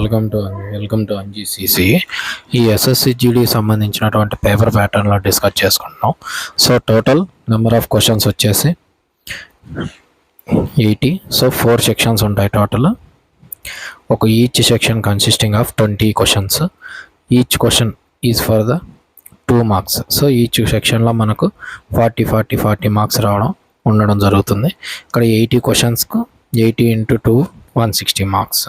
Welcome to ఎన్జీసీసీ. ఈ SSC GD సంబంధించినటువంటి paper ప్యాటర్న్లో డిస్కస్ చేసుకుంటున్నాం. So total number of questions వచ్చేసి 80. సో 4 సెక్షన్స్ ఉంటాయి total. Each section consisting of 20 questions. Each question is for the 2 marks. So each సెక్షన్లో మనకు 40 marks ఉండడం జరుగుతుంది. ఇక్కడ 80 క్వశ్చన్స్కు 80 × 2 160 మార్క్స్.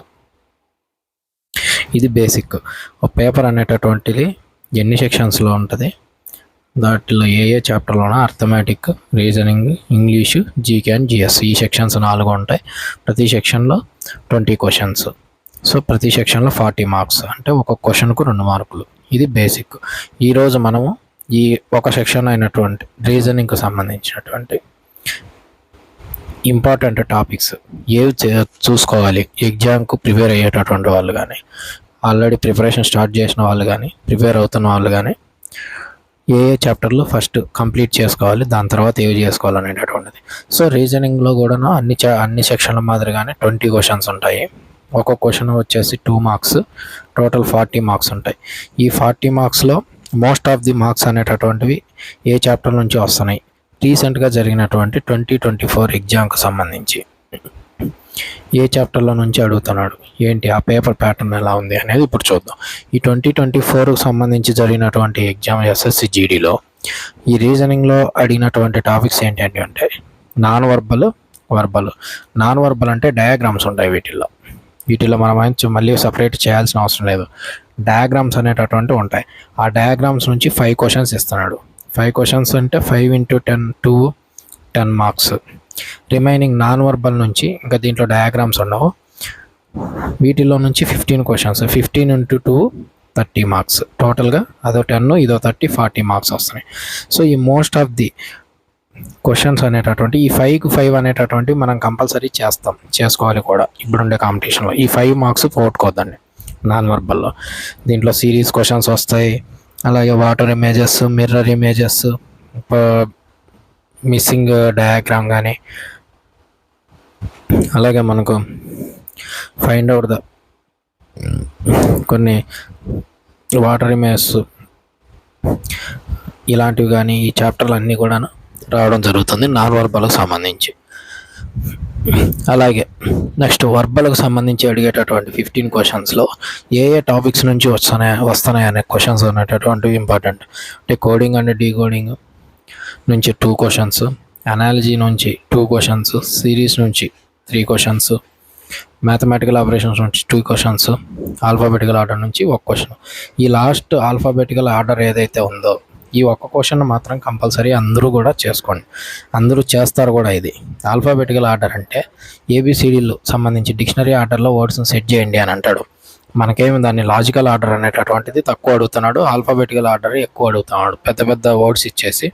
ఇది బేసిక్. ఒక పేపర్ అనేటటువంటిది ఎన్ని సెక్షన్స్లో ఉంటుంది, దాంట్లో ఏ చాప్టర్లోనో arithmetic, reasoning, English, GK and GS ఈ సెక్షన్స్ 4 ఉంటాయి. ప్రతి సెక్షన్లో 20 క్వశ్చన్స్. సో ప్రతి సెక్షన్లో 40 మార్క్స్, అంటే ఒక్కొక్క క్వశ్చన్కు 2 మార్కులు. ఇది బేసిక్. ఈరోజు మనము ఈ ఒక సెక్షన్ అయినటువంటి రీజనింగ్కి సంబంధించినటువంటి ఇంపార్టెంట్ టాపిక్స్ ఏవి చూసుకోవాలి, ఎగ్జామ్కు ప్రిపేర్ అయ్యేటటువంటి వాళ్ళు కానీ, ఆల్రెడీ ప్రిపరేషన్ స్టార్ట్ చేసిన వాళ్ళు కానీ, ప్రిపేర్ అవుతున్న వాళ్ళు కానీ ఏ చాప్టర్లు ఫస్ట్ కంప్లీట్ చేసుకోవాలి, దాని తర్వాత ఏవి చేసుకోవాలనేటటువంటిది. సో రీజనింగ్లో కూడా అన్ని సెక్షన్ల మాదిరిగానే 20 క్వశ్చన్స్ ఉంటాయి. ఒక్కొక్క క్వశ్చన్ వచ్చేసి 2 మార్క్స్, టోటల్ 40 మార్క్స్ ఉంటాయి. ఈ 40 మార్క్స్లో మోస్ట్ ఆఫ్ ది మార్క్స్ అనేటటువంటివి ఏ చాప్టర్ నుంచి వస్తున్నాయి, రీసెంట్గా జరిగినటువంటి 2024 ఎగ్జామ్కి సంబంధించి ఏ చాప్టర్లో నుంచి అడుగుతున్నాడు, ఏంటి ఆ పేపర్ ప్యాటర్న్ ఎలా ఉంది అనేది ఇప్పుడు చూద్దాం. ఈ 2024కు సంబంధించి జరిగినటువంటి ఎగ్జామ్ ఎస్ఎస్సిజిడిలో ఈ రీజనింగ్లో అడిగినటువంటి టాపిక్స్ ఏంటంటే నాన్ వర్బల్ అంటే డయాగ్రామ్స్ ఉంటాయి. వీటిల్లో మనం మళ్ళీ సపరేట్ చేయాల్సిన అవసరం లేదు. డయాగ్రామ్స్ అనేటటువంటి ఉంటాయి. ఆ డయాగ్రామ్స్ నుంచి 5 క్వశ్చన్స్ ఇస్తున్నాడు. 5 క్వశ్చన్స్ అంటే 5 × 10 10 మార్క్స్. రిమైనింగ్ నాన్ వర్బల్ నుంచి ఇంకా దీంట్లో డయాగ్రామ్స్ ఉండవు. వీటిలో నుంచి 15 క్వశ్చన్స్, 15 × 2 30 మార్క్స్. టోటల్గా అదో 10 ఇదో 30 40 మార్క్స్ వస్తున్నాయి. సో ఈ మోస్ట్ ఆఫ్ ది క్వశ్చన్స్ అనేటటువంటి ఈ 5కు 5 అనేటటువంటి మనం కంపల్సరీ చేసుకోవాలి కూడా ఇప్పుడుండే కాంపిటీషన్లో. ఈ 5 మార్క్స్ పోగొట్టుకోవద్దండి నాన్ వర్బల్లో. దీంట్లో సిరీస్ క్వశ్చన్స్ వస్తాయి, అలాగే water images, mirror images, missing diagram కానీ, అలాగే మనకు ఫైండ్ అవుట్ కొన్ని వాటర్ ఇమేజెస్ ఇలాంటివి కానీ ఈ చాప్టర్లు అన్నీ కూడా రావడం జరుగుతుంది నాన్ వర్బల్కి సంబంధించి. అలాగే నెక్స్ట్ వర్బల్కి సంబంధించి అడిగేటటువంటి 15 క్వశ్చన్స్లో ఏ టాపిక్స్ నుంచి వస్తున్నాయి అనే క్వశ్చన్స్ అనేటటువంటివి ఇంపార్టెంట్. అంటే కోడింగ్ అండ్ డీకోడింగ్ నుంచి 2 క్వశ్చన్స్, అనాలజీ నుంచి 2 క్వశ్చన్స్, సిరీస్ నుంచి 3 క్వశ్చన్స్, మ్యాథమెటికల్ ఆపరేషన్స్ నుంచి 2 క్వశ్చన్స్, ఆల్ఫాబెటికల్ ఆర్డర్ నుంచి 1 క్వశ్చన్. ఈ లాస్ట్ ఆల్ఫాబెటికల్ ఆర్డర్ ఏదైతే ఉందో ఈ 1 క్వశ్చన్ మాత్రం కంపల్సరీ అందరూ కూడా చేసుకోండి, అందరూ చేస్తారు కూడా. ఇది ఆల్ఫాబెటికల్ ఆర్డర్ అంటే ఏబిసిడీలు సంబంధించి డిక్షనరీ ఆర్డర్లో వర్డ్స్ని సెట్ చేయండి అని అంటాడు. మనకేమి దాన్ని లాజికల్ ఆర్డర్ అనేటటువంటిది తక్కువ అడుగుతున్నాడు, ఆల్ఫాబెటికల్ ఆర్డర్ ఎక్కువ అడుగుతున్నాడు. పెద్ద పెద్ద వర్డ్స్ ఇచ్చేసి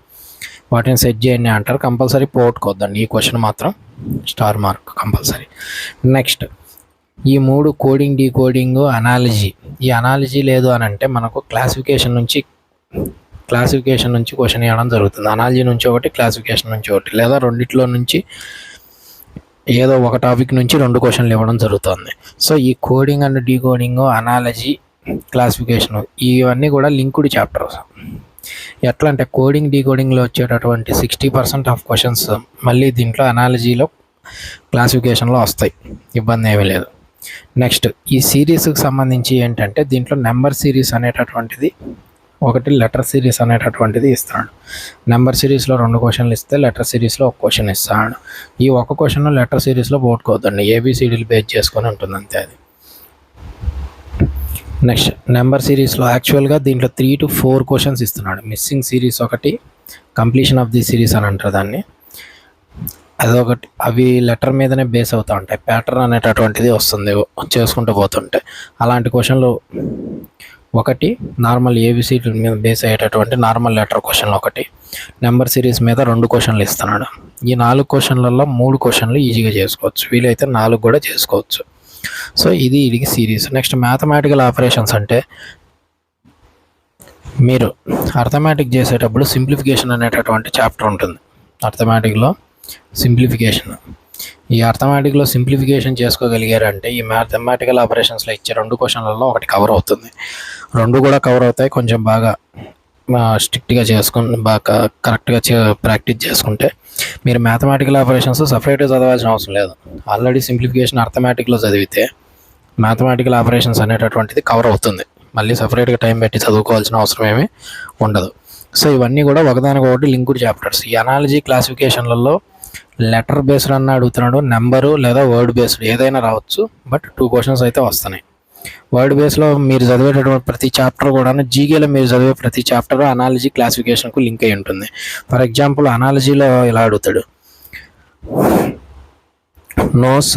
వాటిని సెట్ చేయండి అంటారు. కంపల్సరీ పోగొట్టుకోవద్దండి ఈ క్వశ్చన్ మాత్రం, స్టార్ మార్క్ కంపల్సరీ. నెక్స్ట్ ఈ 3 కోడింగ్, డీకోడింగ్, అనాలజీ. ఈ అనాలజీ లేదు అని అంటే మనకు క్లాసిఫికేషన్ నుంచి క్వశ్చన్ ఇవ్వడం జరుగుతుంది. అనాలజీ నుంచి ఒకటి, క్లాసిఫికేషన్ నుంచి ఒకటి, లేదా రెండిట్లో నుంచి ఏదో ఒక టాపిక్ నుంచి 2 క్వశ్చన్లు ఇవ్వడం జరుగుతుంది. సో ఈ coding and decoding, analogy, classification ఇవన్నీ కూడా లింక్డ్ చాప్టర్స్. ఎట్లా అంటే కోడింగ్, డీకోడింగ్లో వచ్చేటటువంటి 60% ఆఫ్ క్వశ్చన్స్ మళ్ళీ దీంట్లో అనాలజీలో, క్లాసిఫికేషన్లో వస్తాయి, ఇబ్బంది ఏమీ లేదు. నెక్స్ట్ ఈ సిరీస్కి సంబంధించి ఏంటంటే దీంట్లో నెంబర్ సిరీస్ అనేటటువంటిది ఒకటి, లెటర్ సిరీస్ అనేటటువంటిది ఇస్తాడు. నెంబర్ సిరీస్లో 2 క్వశ్చన్లు ఇస్తే లెటర్ సిరీస్లో 1 క్వశ్చన్ ఇస్తాడు. ఈ 1 క్వశ్చన్ లెటర్ సిరీస్లో పోగొట్టుకోవద్దండి, ఏబిసిడీలు బేస్ చేసుకొని ఉంటుంది అంతే అది. నెక్స్ట్ నెంబర్ సిరీస్లో యాక్చువల్గా దీంట్లో 3 to 4 క్వశ్చన్స్ ఇస్తున్నాడు. మిస్సింగ్ సిరీస్ ఒకటి, కంప్లీషన్ ఆఫ్ ది సిరీస్ అని అంటారు దాన్ని, అదొకటి. అవి లెటర్ మీదనే బేస్ అవుతూ ఉంటాయి. ప్యాటర్న్ అనేటటువంటిది వస్తుంది చేసుకుంటూ పోతుంటే. అలాంటి క్వశ్చన్లు ఒకటి, నార్మల్ ఏబిసిడి మీద బేస్ అయ్యేటటువంటి నార్మల్ లెటర్ క్వశ్చన్లు ఒకటి, నెంబర్ సిరీస్ మీద 2 క్వశ్చన్లు ఇస్తున్నాడు. ఈ 4 క్వశ్చన్లలో 3 క్వశ్చన్లు ఈజీగా చేసుకోవచ్చు, వీలైతే 4 కూడా చేసుకోవచ్చు. సో ఇది సిరీస్. నెక్స్ట్ మ్యాథమెటికల్ ఆపరేషన్స్ అంటే మీరు అర్థమెటిక్ చేసేటప్పుడు సింప్లిఫికేషన్ అనేటటువంటి చాప్టర్ ఉంటుంది. అర్థమెటిక్లో సింప్లిఫికేషన్ ఈ అర్థమెటిక్లో సింప్లిఫికేషన్ చేసుకోగలిగారంటే ఈ మ్యాథమెటికల్ ఆపరేషన్స్లో ఇచ్చే 2 క్వశ్చన్లలో ఒకటి కవర్ అవుతుంది. 2 కూడా కవర్ అవుతాయి. కొంచెం బాగా స్ట్రిక్ట్గా చేసుకుని బాగా కరెక్ట్గా ప్రాక్టీస్ చేసుకుంటే మీరు మ్యాథమెటికల్ ఆపరేషన్స్ సపరేట్గా చదవాల్సిన అవసరం లేదు. ఆల్రెడీ సింప్లిఫికేషన్ అర్థమెటిక్లో చదివితే మ్యాథమెటికల్ ఆపరేషన్స్ అనేటటువంటిది కవర్ అవుతుంది. మళ్ళీ సపరేట్గా టైం పెట్టి చదువుకోవాల్సిన అవసరం ఏమీ ఉండదు. సో ఇవన్నీ కూడా ఒకదానికొకటి లింక్డ్ చాప్టర్స్. ఈ అనాలజీ క్లాసిఫికేషన్లలో లెటర్ బేస్డ్ అన్న అడుగుతున్నాడు, నెంబరు లేదా వర్డ్ బేస్డ్ ఏదైనా రావచ్చు. బట్ 2 క్వశ్చన్స్ అయితే వస్తున్నాయి. వర్డ్ బేస్లో మీరు చదివేటటువంటి ప్రతి చాప్టర్ కూడా జీకేలో మీరు చదివే ప్రతి చాప్టర్ అనాలజీ క్లాసిఫికేషన్కు లింక్ అయి ఉంటుంది. ఫర్ ఎగ్జాంపుల్ అనాలజీలో ఇలా అడుగుతాడు, నోస్,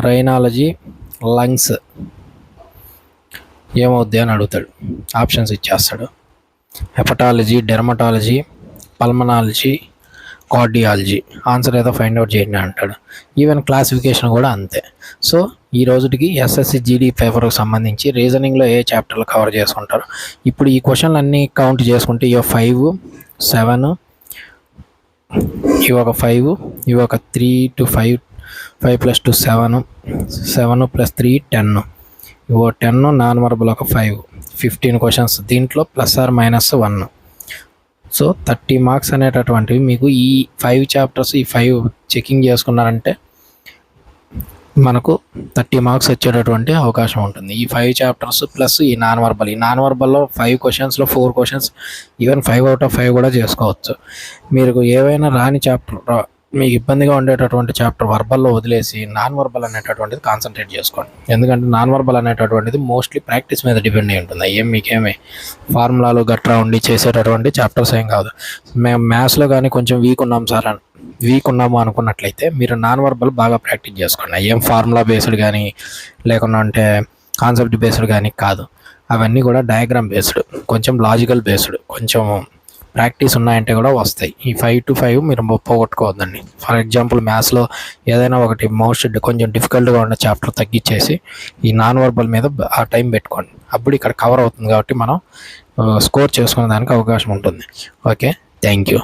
రైనాలజీ, లంగ్స్ ఏమవుద్ది అని అడుగుతాడు. ఆప్షన్స్ ఇచ్చేస్తాడు. Hepatology, dermatology, pulmonology, cardiology. Answer ఏదో ఫైండ్ అవుట్ చేయండి అంటాడు. ఈవెన్ క్లాసిఫికేషన్ కూడా అంతే. సో ఈ రోజుకి ఎస్ఎస్సి జీడీ పేపర్కి సంబంధించి రీజనింగ్లో ఏ చాప్టర్లు కవర్ చేసుకుంటారు. ఇప్పుడు ఈ క్వశ్చన్లు అన్నీ కౌంట్ చేసుకుంటే ఇవి 5, 7, ఇవి ఒక 5, ఇవి ఒక 3 to 5, 5 + 2 7, 7 + 3 10, ఇవో 10, నాన్ వర్బల్ ఒక 5, 15 క్వశ్చన్స్. దీంట్లో +or-1. సో 30 మార్క్స్ అనేటటువంటివి మీకు ఈ 5 చాప్టర్స్, ఈ 5 చెకింగ్ చేసుకున్నారంటే మనకు 30 మార్క్స్ వచ్చేటటువంటి అవకాశం ఉంటుంది. ఈ 5 చాప్టర్స్ ప్లస్ ఈ నాన్ వర్బల్. ఈ నాన్ వర్బల్లో 5 క్వశ్చన్స్లో 4 క్వశ్చన్స్, ఈవెన్ 5 out of 5 కూడా చేసుకోవచ్చు. మీరు ఏవైనా రాని చాప్టర్, మీకు ఇబ్బందిగా ఉండేటటువంటి చాప్టర్ వర్బల్లో వదిలేసి నాన్ వర్బల్ అనేటటువంటిది కాన్సన్ట్రేట్ చేసుకోండి. ఎందుకంటే నాన్ వర్బల్ అనేటటువంటిది మోస్ట్లీ ప్రాక్టీస్ మీద డిపెండ్ అయి ఉంటుంది. మీకేమీ ఫార్ములాలు గట్రా ఉండి చేసేటటువంటి చాప్టర్స్ ఏం కాదు. మేము మ్యాథ్స్లో కానీ కొంచెం వీక్ ఉన్నాము అనుకున్నట్లయితే మీరు నాన్ వర్బల్ బాగా ప్రాక్టీస్ చేసుకోండి. ఏం ఫార్ములా బేస్డ్ కానీ లేకుండా అంటే కాన్సెప్ట్ బేస్డ్ కానీ కాదు. అవన్నీ కూడా డయాగ్రామ్ బేస్డ్, కొంచెం లాజికల్ బేస్డ్, కొంచెం ప్రాక్టీస్ ఉన్నాయంటే కూడా వస్తాయి. ఈ 5 to 5 మీరు పోగొట్టుకోవద్దండి. ఫర్ ఎగ్జాంపుల్ మ్యాథ్స్లో ఏదైనా ఒకటి కొంచెం డిఫికల్ట్గా ఉన్న చాప్టర్ తగ్గించేసి ఈ నాన్ వర్బల్ మీద ఆ టైం పెట్టుకోండి. అప్పుడు ఇక్కడ కవర్ అవుతుంది కాబట్టి మనం స్కోర్ చేసుకునే దానికి అవకాశం ఉంటుంది. Okay, thank you.